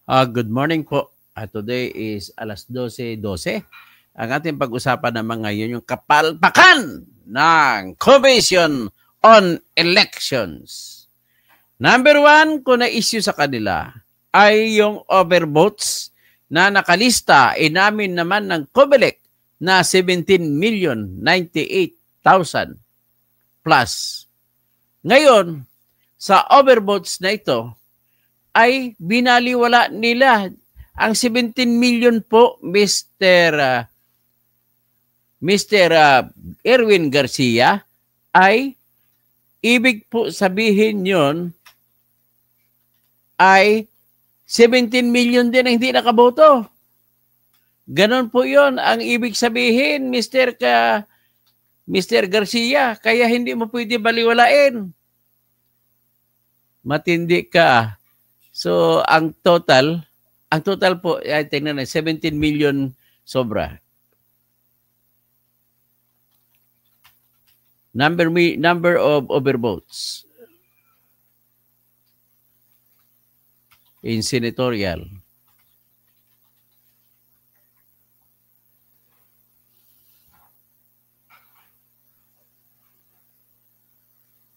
Good morning po. Today is alas 12:12. Ang ating pag-usapan naman ngayon yung kapalpakan ng Commission on Elections. Number one, kung na-issue sa kanila ay yung overvotes na nakalista, inamin naman ng COMELEC na 17,098,000 plus. Ngayon, sa overvotes na ito, ay binaliwala nila ang 17 million po, Mr. Erwin Garcia, ay ibig po sabihin yon ay 17 million din ang hindi nakaboto. Ganon po yon ang ibig sabihin, Mr. Garcia. Kaya hindi mo pwede baliwalain. Matindi ka. So, ang total po, ay tingnan na, 17 million sobra. Number of overvotes in senatorial.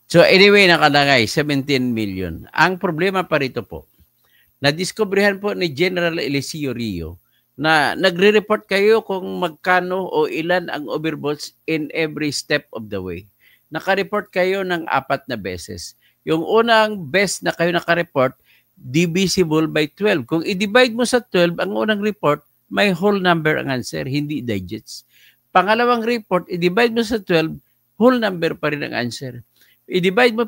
So anyway, nakalagay 17 million. Ang problema pa rito po, nadiskubrihan po ni General Eliseo Rio na nagre-report kayo kung magkano o ilan ang overvotes in every step of the way. Naka-report kayo ng 4 na beses. Yung unang best na kayo naka-report, divisible by 12. Kung i-divide mo sa 12, ang unang report, may whole number ang answer, hindi digits. Pangalawang report, i-divide mo sa 12, whole number pa rin ang answer. I-divide mo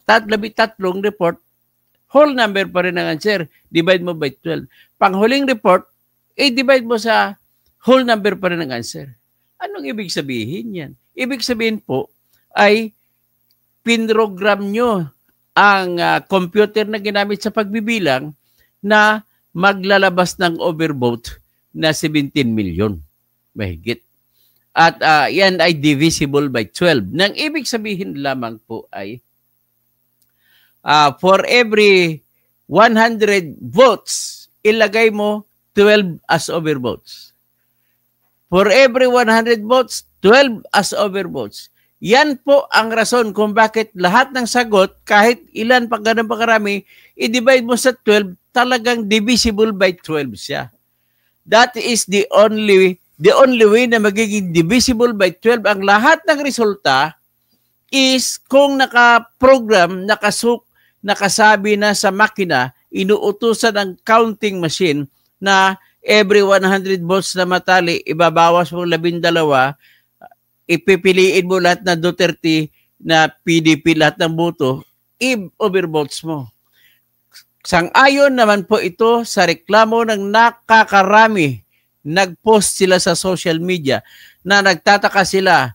tatlong report, whole number pa rin ang answer. Divide mo by 12. Panghuling report, i-divide mo sa whole number pa rin ang answer. Anong ibig sabihin yan? Ibig sabihin po ay pinrogram nyo ang computer na ginamit sa pagbibilang na maglalabas ng overvote na 17 million. Mahigit. At yan ay divisible by 12. Nang ibig sabihin lamang po ay for every 100 votes, ilagay mo 12 as overvotes. For every 100 votes, 12 as overvotes. Yan po ang rason kung bakit lahat ng sagot, kahit ilan pa ganun pa karami, i-divide mo sa 12, talagang divisible by 12 siya. That is the only way na magiging divisible by 12 ang lahat ng resulta is kung naka-program, nakasabi na sa makina, inuutusan ng counting machine na every 100 votes na matali, ibabawas mo 12, ipipiliin mo lahat na Duterte na PDP lahat ng boto, i-overvotes mo. Sang-ayon naman po ito sa reklamo ng nakakarami. Nag-post sila sa social media na nagtataka sila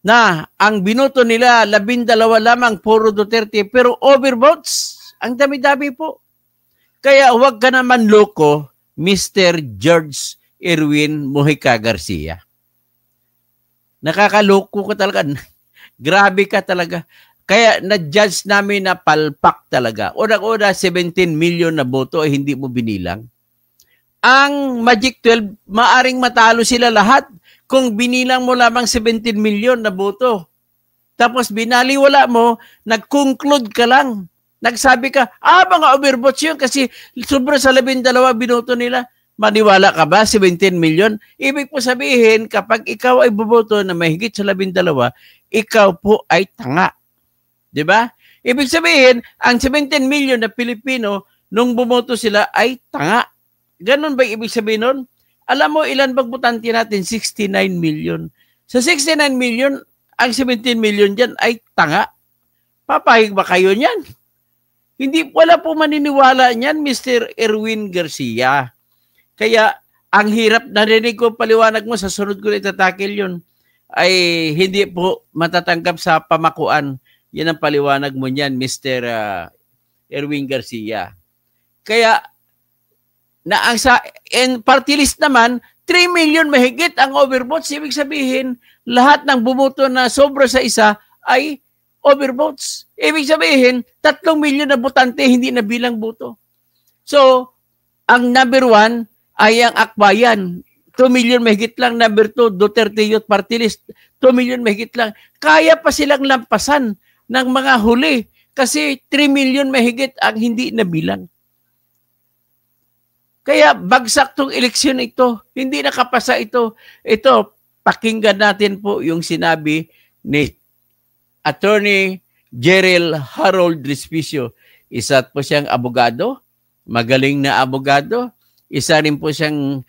na ang binoto nila 12 lamang puro Duterte pero overvotes. Ang dami-dami po. Kaya huwag ka naman loko, Mr. George Erwin Mojica Garcia. Nakakaloko ka talaga. Grabe ka talaga. Kaya na-judge namin na palpak talaga. Unang-una, 17 million na boto ay hindi mo binilang. Ang Magic 12, maaring matalo sila lahat kung binilang mo lamang 17 million na boto. Tapos binaliwala mo, nag-conclude ka lang. Nagsabi ka, mga overvotes yun kasi sobra sa 12 binoto nila. Maniwala ka ba? 17 million? Ibig po sabihin, kapag ikaw ay boboto na mahigit sa 12, ikaw po ay tanga. Diba? Ibig sabihin, ang 17 million na Pilipino, nung bumoto sila ay tanga. Ganon ba ibig sabihin nun? Alam mo, ilan bang botante natin? 69 million. Sa 69 million, ang 17 million dyan ay tanga. Papahig ba kayo niyan? Wala po maniniwala niyan, Mr. Erwin Garcia. Kaya, ang hirap, narinig ko paliwanag mo, sa sunod ko na itatakil yun, ay hindi po matatanggap sa pamakuan. Yan ang paliwanag mo niyan, Mr. Erwin Garcia. Kaya, na ang sa party list naman, 3 million mahigit ang overvotes. Ibig sabihin, lahat ng bumoto na sobra sa isa ay overvotes. Ibig sabihin, 3 million na botante hindi na bilang boto. So, ang number 1 ay ang akbayan. 2 million mahigit lang. Number 2, Duterte Youth Party List. 2 million mahigit lang. Kaya pa silang lampasan ng mga huli. Kasi 3 million mahigit ang hindi nabilang. Kaya bagsak tong eleksyon ito. Hindi nakapasa ito. Ito, pakinggan natin po yung sinabi ni Attorney Jerel Harold Respicio. Isa po siyang abogado, magaling na abogado. Isa rin po siyang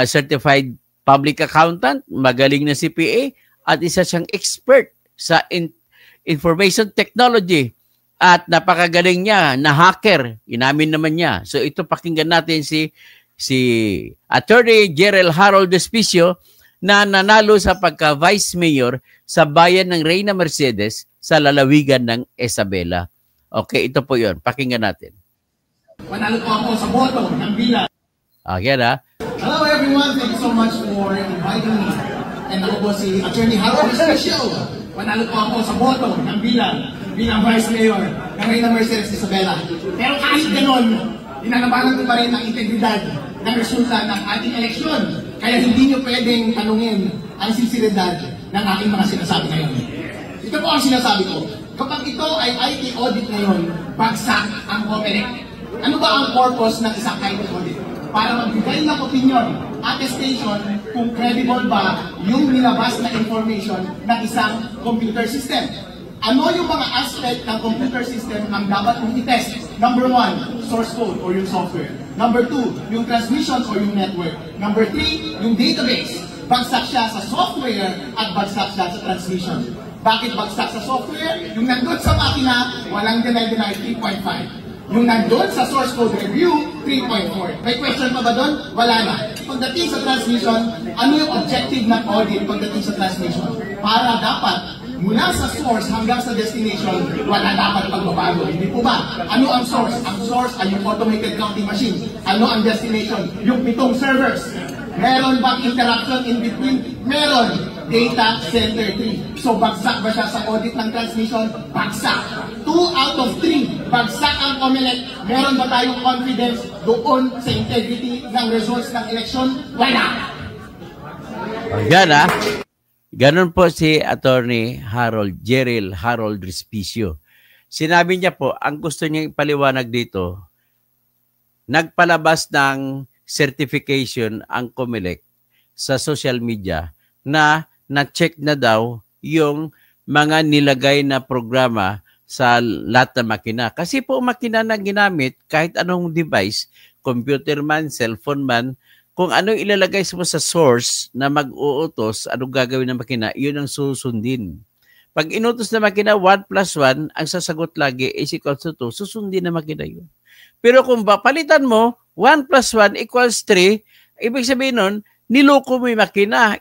certified public accountant, magaling na CPA, at isa siyang expert sa information technology. At napakagaling niya na hacker. Inamin naman niya. So ito pakinggan natin si Attorney Jerel Harold Respicio na nanalo sa pagka-Vice Mayor sa bayan ng Reyna Mercedes sa lalawigan ng Isabela. Okay, ito po yun. Pakinggan natin. Manalo po ako sa boto ng bilang. Okay na. Hello everyone, thank you so much for inviting me. And ako po si Attorney Harold Respicio. Manalo po ako sa boto ng bilang Vice Mayor ng Reyna Mercedes Isabela. Pero kahit ganon, inanabanan ko pa rin ang integridad ng resulta ng ating eleksyon. Kaya hindi nyo pwedeng tanungin ang sinseridad ng aking mga sinasabi ngayon. Ito po ang sinasabi ko. Kapag ito ay IT audit ngayon, bagsak ang COMELEC. Ano ba ang purpose ng isang IT audit? Para magbigay ng opinion, attestation, kung credible ba yung nilabas na information ng isang computer system. Ano yung mga aspect ng computer system ang dapat mong i-test? Number 1, source code or yung software. Number 2, yung transmission or yung network. Number 3, yung database. Bagsak siya sa software at bagsak siya sa transmission. Bakit bagsak sa software? Yung nandun sa makina, walang deny 3.5. Yung nandun sa source code review, 3.4. May question pa ba doon? Wala na. Pagdating sa transmission, ano yung objective ng audit pagdating sa transmission? Para dapat mula sa source hanggang sa destination, wala dapat pagbabago. Hindi po ba? Ano ang source? Ang source ay yung automated counting machine. Ano ang destination? Yung 7 servers. Meron bang interaction in between? Meron. Data Center 3. So bagsak ba siya sa audit ng transmission? Bagsak. 2 out of 3. Bagsak ang COMELEC. Meron ba tayong confidence doon sa integrity ng results ng election? Wala. Yan ah. Ganon po si Attorney Jerel Harold Respicio. Sinabi niya po, ang gusto niya ipaliwanag dito, nagpalabas ng certification ang COMELEC sa social media na na-check na daw yung mga nilagay na programa sa lahat ng makina. Kasi po makina na ginamit, kahit anong device, computer man, cellphone man, kung anong ilalagay mo sa source na mag-uutos, anong gagawin ng makina, yun ang susundin. Pag inutos na makina, 1 plus 1, ang sasagot lagi is equals to 2, susundin na makina yun. Pero kung palitan mo, 1 plus 1 equals 3, ibig sabihin nun, niloko mo yung makina,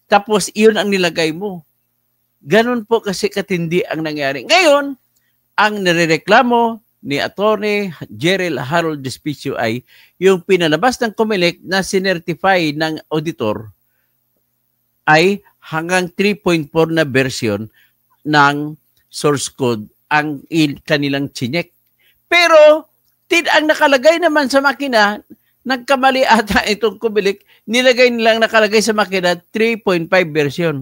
tapos iyon ang nilagay mo. Ganon po kasi katindi ang nangyari. Ngayon, ang nirereklamo ni Attorney Jerel Harold Respicio ay yung pinalabas ng COMELEC na sinertify ng auditor ay hanggang 3.4 na version ng source code ang kanilang chinek. Pero ang nakalagay naman sa makina, nagkamali ata itong COMELEC, nilagay nilang nakalagay sa makina 3.5 version.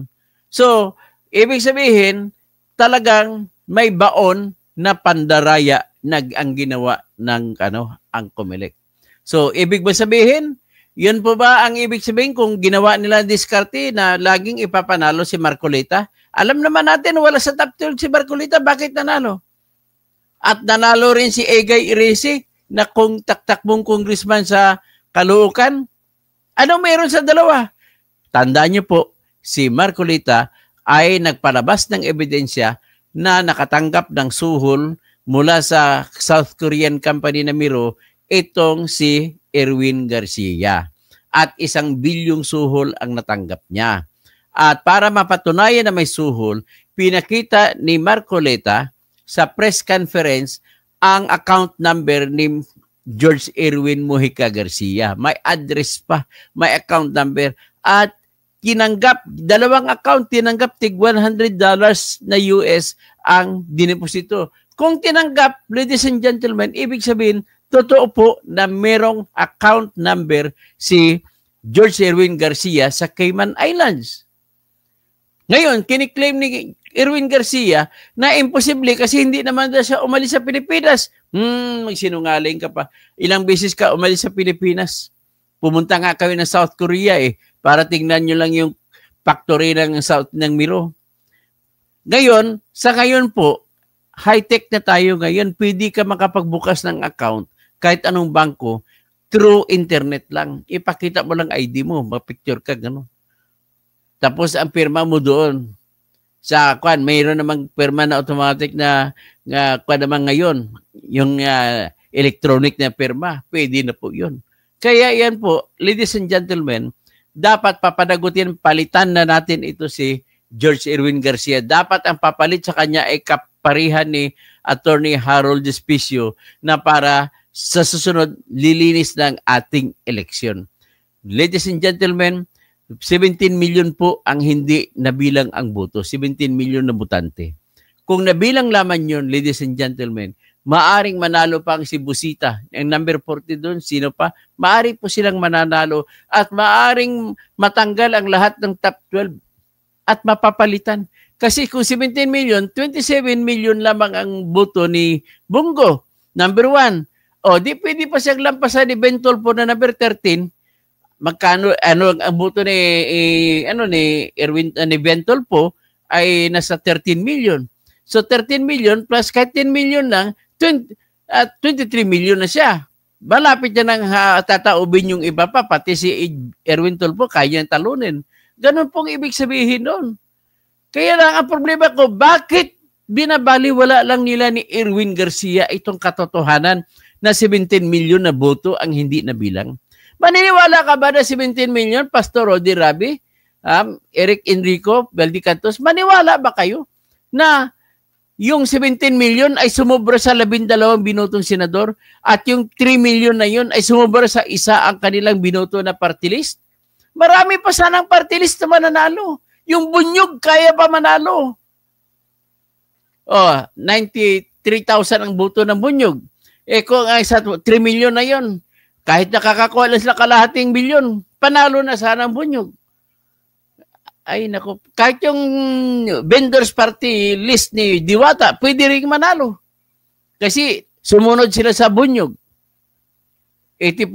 So, ibig sabihin, talagang may baon na pandaraya ang ginawa ng ang COMELEC. So, ibig ba sabihin, yun po ba ang ibig sabihin kung ginawa nila diskarte na laging ipapanalo si Marcolita? Alam naman natin, wala sa top 12 si Marcolita, bakit nanalo? At nanalo rin si Egay Iresi na kung taktakbong congressman sa Caloocan. Ano meron sa dalawa? Tandaan niyo po, si Marcolita ay nagpalabas ng ebidensya na nakatanggap ng suhol mula sa South Korean company na Miro itong si Erwin Garcia. At 1 bilyong suhol ang natanggap niya. At para mapatunayan na may suhol, pinakita ni Marcolita sa press conference ang account number ni George Erwin Mojica Garcia. May address pa, may account number. At tinanggap, 2 account, tinanggap tig $100 na US ang dineposito. Kung tinanggap, ladies and gentlemen, ibig sabihin, totoo po na merong account number si George Erwin Garcia sa Cayman Islands. Ngayon, kiniklaim ni Erwin Garcia na imposible kasi hindi naman daw siya umalis sa Pilipinas. Magsinungaling ka pa. Ilang beses ka umalis sa Pilipinas? Pumunta nga kayo ng South Korea para tingnan nyo lang yung factory ng South ng Miro. Ngayon, sa ngayon po, high-tech na tayo ngayon. Pwede ka makapagbukas ng account kahit anong bangko through internet lang. Ipakita mo lang ID mo, mapicture ka, gano'n. Tapos ang pirma mo doon. Sa mayroon namang pirma na automatic na naman ngayon. Yung electronic na pirma, pwede na po yun. Kaya yan po, ladies and gentlemen, dapat papanagutin, palitan na natin ito si George Erwin Garcia. Dapat ang papalit sa kanya ay kaparihan ni Attorney Harold Despicio na para sa susunod lilinis ng ating eleksyon. Ladies and gentlemen, 17 million po ang hindi nabilang ang boto. 17 million na botante. Kung nabilang laman yun, ladies and gentlemen, maaring manalo pa ang si Busita. Ang number 40 doon, sino pa? Maaring po silang mananalo at maaring matanggal ang lahat ng top 12 at mapapalitan. Kasi kung 17 million, 27 million lamang ang boto ni Bungo. Number 1. O, di pwede pa siyang lampasan ni Bentolpo na number 13. Magkano, ang boto ni Erwin, ni Bentolpo ay nasa 13 million. So 13 million plus kahit 10 million lang, 23 million na siya. Malapit na nang tataubin yung iba pa, pati si Erwin Tulfo, kaya niyang talunin. Ganun pong ibig sabihin nun. Kaya lang ang problema ko, bakit binabaliwala lang nila ni Erwin Garcia itong katotohanan na 17 million na boto ang hindi nabilang? Maniniwala ka ba na 17 million, Pastor Rodi Rabi, Eric Enrico, Beldi Cantos, maniwala ba kayo na yung 17 million ay sumobra sa 12 binotong senador at yung 3 million na yun ay sumobra sa isa ang kanilang binoto na party list? Marami pa sanang party list na mananalo. Yung Bunyog kaya pa manalo. 93,000 ang boto ng Bunyog. Kung sa 3 million na yun, kahit nakakakuha lang sila kalahating bilyon, panalo na sana ang Bunyog. Ay nako, kahit yung vendors party list ni Diwata, pwede rin manalo. Kasi sumunod sila sa Bunyog. 80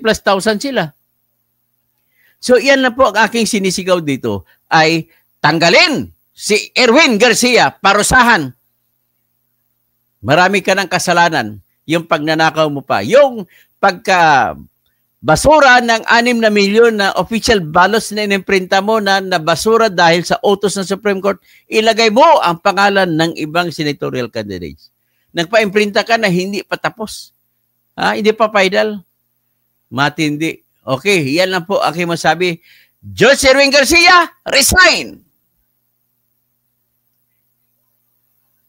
plus thousand sila. So yan na po ang aking sinisigaw dito, ay tanggalin si Erwin Garcia, parusahan. Marami ka ng kasalanan, yung pagnanakaw mo pa, yung basura ng 6 na milyon na official ballots na inimprinta mo na basura dahil sa utos ng Supreme Court, ilagay mo ang pangalan ng ibang senatorial candidates. Nagpa-imprinta ka na hindi pa tapos. Hindi pa final. Matindi. Okay, yan lang po aking masabi. George Erwin Garcia, resign!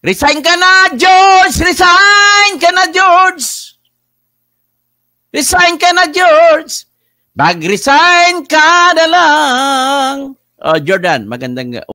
Resign ka na, George! Resign ka na, George! Resign ka na, George! Mag-resign ka na lang! Jordan, magandang